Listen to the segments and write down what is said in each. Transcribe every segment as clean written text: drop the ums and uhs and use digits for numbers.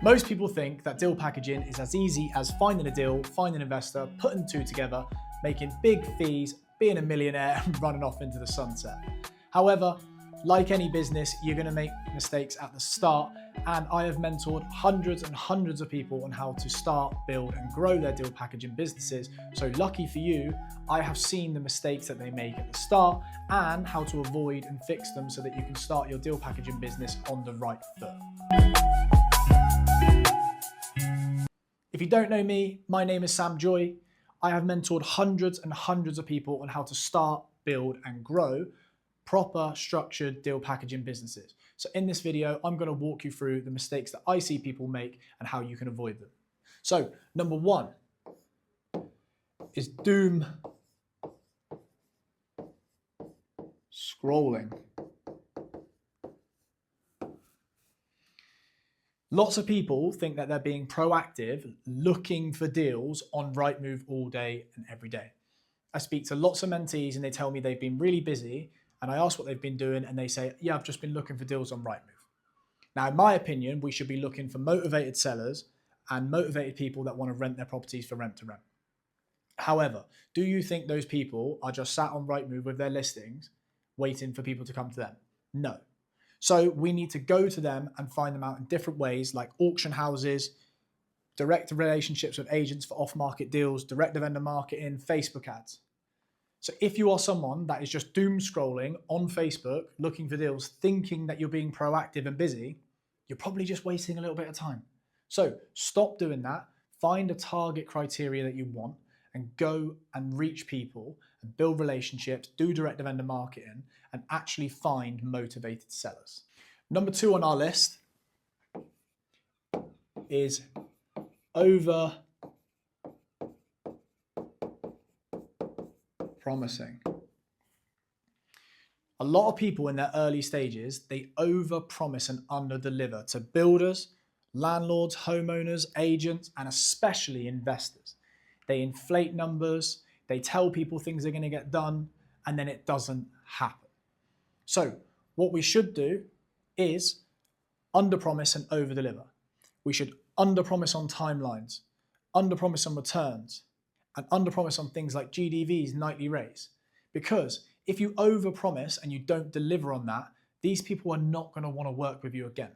Most people think that deal packaging is as easy as finding a deal, finding an investor, putting two together, making big fees, being a millionaire and running off into the sunset. However, like any business, you're going to make mistakes at the start, and I have mentored hundreds and hundreds of people on how to start, build and grow their deal packaging businesses. So lucky for you, I have seen the mistakes that they make at the start and how to avoid and fix them so that you can start your deal packaging business on the right foot. If you don't know me, my name is Sam Joy. I have mentored hundreds and hundreds of people on how to start, build and grow proper structured deal packaging businesses. So in this video, I'm going to walk you through the mistakes that I see people make and how you can avoid them. So number one is doom scrolling. Lots of people think that they're being proactive, looking for deals on Rightmove all day and every day. I speak to lots of mentees and they tell me they've been really busy, and I ask what they've been doing and they say, yeah, I've just been looking for deals on Rightmove. Now, in my opinion, we should be looking for motivated sellers and motivated people that want to rent their properties for rent to rent. However, do you think those people are just sat on Rightmove with their listings waiting for people to come to them? No. So we need to go to them and find them out in different ways, like auction houses, direct relationships with agents for off-market deals, direct vendor marketing, Facebook ads. So if you are someone that is just doom scrolling on Facebook, looking for deals, thinking that you're being proactive and busy, you're probably just wasting a little bit of time. So stop doing that, find a target criteria that you want and go and reach people and build relationships, do direct vendor marketing and actually find motivated sellers. Number two on our list is over promising. A lot of people in their early stages, they over promise and under deliver to builders, landlords, homeowners, agents, and especially investors. They inflate numbers, they tell people things are going to get done, and then it doesn't happen. So what we should do is under promise and over deliver. We should under promise on timelines, under promise on returns, and under promise on things like GDVs, nightly rates. Because if you over promise and you don't deliver on that, these people are not going to want to work with you again.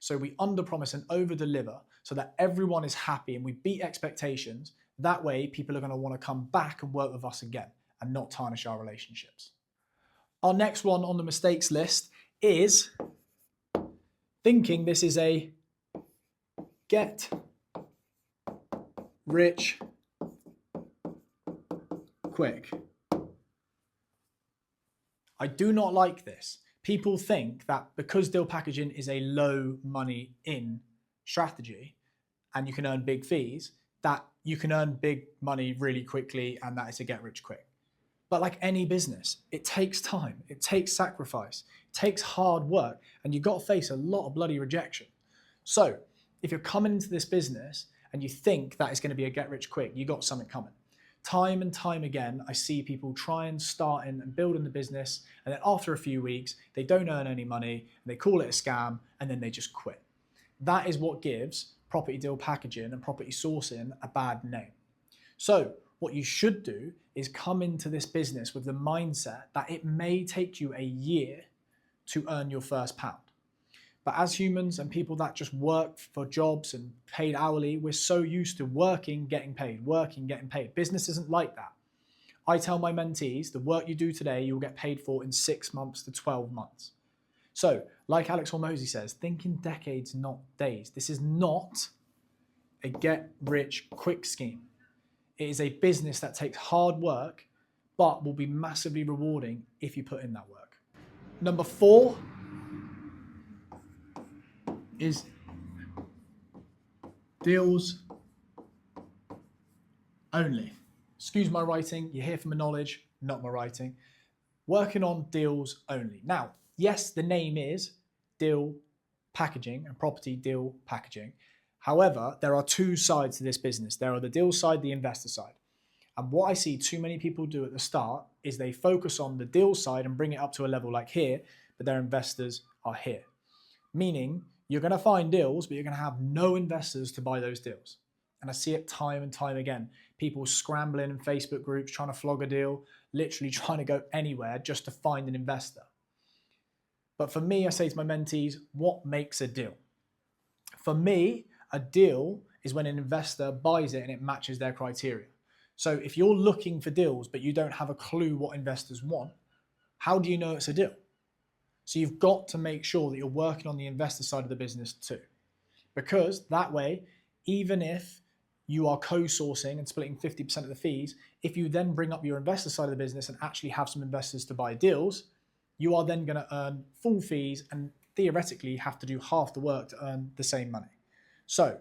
So we under promise and over deliver so that everyone is happy and we beat expectations. That way people are going to want to come back and work with us again and not tarnish our relationships. Our next one on the mistakes list is thinking this is a get rich quick. I do not like this. People think that because deal packaging is a low money in strategy and you can earn big fees, that you can earn big money really quickly and that is a get rich quick. But like any business, it takes time, it takes sacrifice, it takes hard work, and you've got to face a lot of bloody rejection. So if you're coming into this business and you think that it's going to be a get rich quick, you got something coming. Time and time again, I see people try and start in and building the business, and then after a few weeks, they don't earn any money, and they call it a scam, and then they just quit. That is what gives property deal packaging and property sourcing a bad name. So what you should do is come into this business with the mindset that it may take you a year to earn your first pound. But as humans and people that just work for jobs and paid hourly, we're so used to working, getting paid, working, getting paid. Business isn't like that. I tell my mentees, the work you do today, you'll get paid for in 6 months to 12 months. So like Alex Hormozy says, think in decades, not days. This is not a get rich quick scheme. It is a business that takes hard work, but will be massively rewarding if you put in that work. Number four is deals only. Excuse my writing, you're here for my knowledge, not my writing. Working on deals only. Now, yes, the name is deal packaging and property deal packaging. However, there are two sides to this business. There are the deal side, the investor side. And what I see too many people do at the start is they focus on the deal side and bring it up to a level like here, but their investors are here. Meaning You're going to find deals, but you're going to have no investors to buy those deals. And I see it time and time again. People scrambling in Facebook groups, trying to flog a deal, literally trying to go anywhere just to find an investor. But for me, I say to my mentees, what makes a deal? For me, a deal is when an investor buys it and it matches their criteria. So if you're looking for deals, but you don't have a clue what investors want, how do you know it's a deal? So you've got to make sure that you're working on the investor side of the business too. Because that way, even if you are co-sourcing and splitting 50% of the fees, if you then bring up your investor side of the business and actually have some investors to buy deals, you are then going to earn full fees and theoretically have to do half the work to earn the same money. So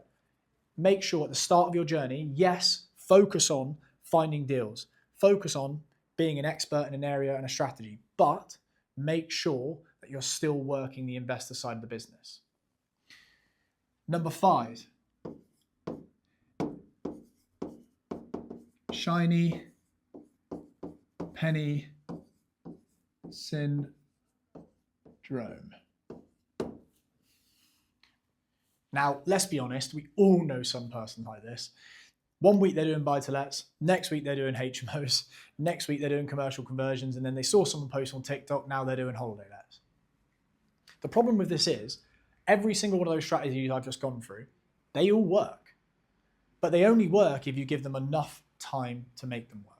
make sure at the start of your journey, yes, focus on finding deals, focus on being an expert in an area and a strategy, but make sure that you're still working the investor side of the business. Number 5, shiny penny syndrome. Now, let's be honest, we all know some person like this. One week they're doing buy-to-lets, next week they're doing HMOs, next week they're doing commercial conversions, and then they saw someone post on TikTok, now they're doing holiday lets. The problem with this is, every single one of those strategies I've just gone through, they all work. But they only work if you give them enough time to make them work.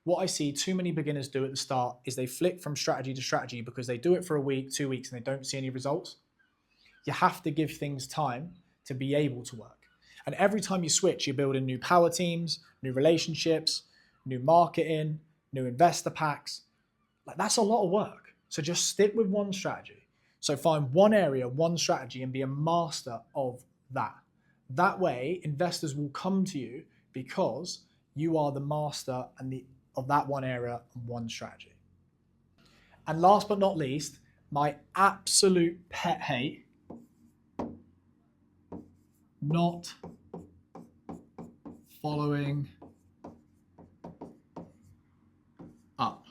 What I see too many beginners do at the start is they flick from strategy to strategy because they do it for a week, 2 weeks, and they don't see any results. You have to give things time to be able to work. And every time you switch, you're building new power teams, new relationships, new marketing, new investor packs. Like, that's a lot of work. So just stick with one strategy. So find one area, one strategy, and be a master of that. That way, investors will come to you because you are the master of that one area and one strategy. And last but not least, my absolute pet hate, not following up.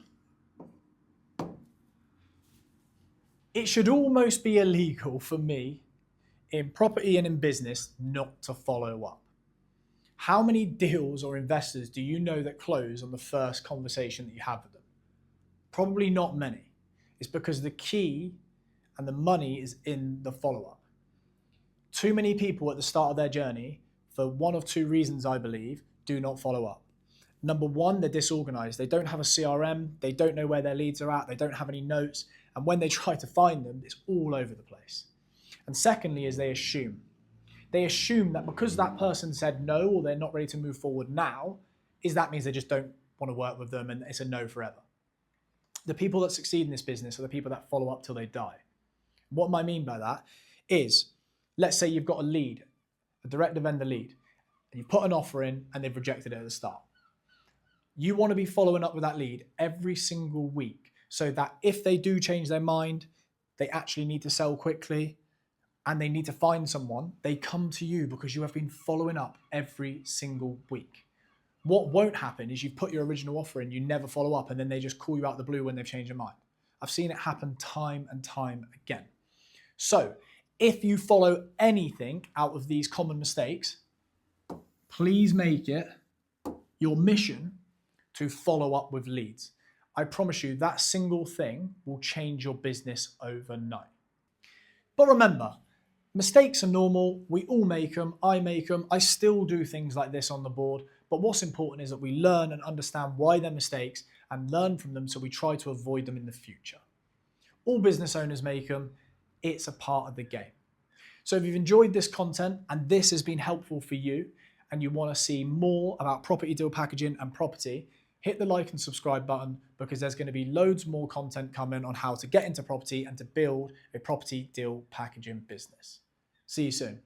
It should almost be illegal for me in property and in business not to follow up. How many deals or investors do you know that close on the first conversation that you have with them? Probably not many. It's because the key and the money is in the follow-up. Too many people at the start of their journey, for one of two reasons I believe, do not follow up. Number one, they're disorganized. They don't have a CRM. They don't know where their leads are at. They don't have any notes. And when they try to find them, it's all over the place. And secondly is they assume. They assume that because that person said no or they're not ready to move forward now, that means they just don't want to work with them and it's a no forever. The people that succeed in this business are the people that follow up till they die. What I mean by that is, let's say you've got a lead, a direct vendor lead, and you've put an offer in and they've rejected it at the start. You want to be following up with that lead every single week so that if they do change their mind, they actually need to sell quickly, and they need to find someone, they come to you because you have been following up every single week. What won't happen is you put your original offer in, you never follow up, and then they just call you out the blue when they've changed their mind. I've seen it happen time and time again. So if you follow anything out of these common mistakes, please make it your mission to follow up with leads. I promise you that single thing will change your business overnight. But remember, mistakes are normal. We all make them. I make them. I still do things like this on the board. But what's important is that we learn and understand why they're mistakes and learn from them so we try to avoid them in the future. All business owners make them. It's a part of the game. So if you've enjoyed this content and this has been helpful for you and you want to see more about property deal packaging and property, hit the like and subscribe button because there's going to be loads more content coming on how to get into property and to build a property deal packaging business. See you soon.